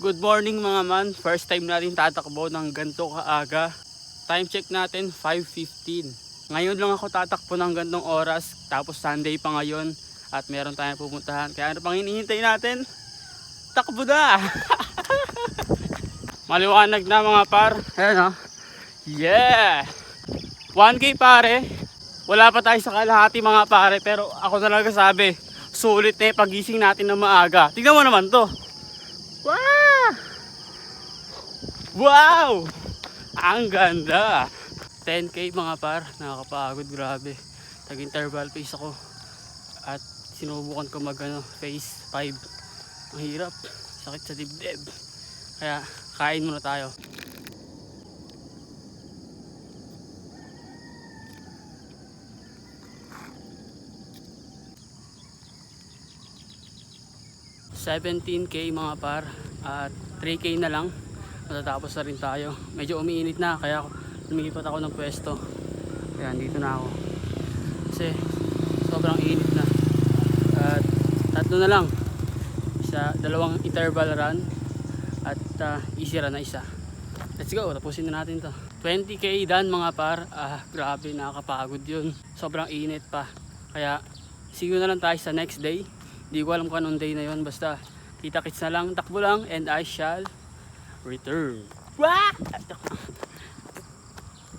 Good morning mga man. First time natin tatakbo ng ganito kaaga. Time check natin 5:15. Ngayon lang ako tatakbo ng gantong oras. Tapos Sunday pa ngayon. At meron tayong pupuntahan. Kaya ano pang hinihintay natin? Takbo na! Maliwanag na mga par. Ayan o. Yeah! 1K pare. Wala pa tayo sa kalahati mga pare. Pero ako talaga sabi, sulit na yung pagising natin ng maaga. Tingnan mo naman to. Wow! Wow! Ang ganda! 10K mga par, nakakapagod, grabe. Tag-interval pace ako. At sinubukan ko phase 5. Ang hirap, sakit sa dibdib. Kaya kain muna tayo. $17K mga par at 3K na lang matatapos na rin tayo. Medyo umiinit na kaya lumipat ako ng pwesto. Kaya dito na ako kasi sobrang init na. At tatlo na lang, dalawang interval run at easy run na isa. Let's go, tapusin na natin to. 20K done mga par. Grabe, nakakapagod yun, sobrang init pa. Kaya sige na lang tayo sa next day. Hindi ko alam kung anong day na yun. Basta kita-kits na lang, takbo lang, and I shall return. Wah!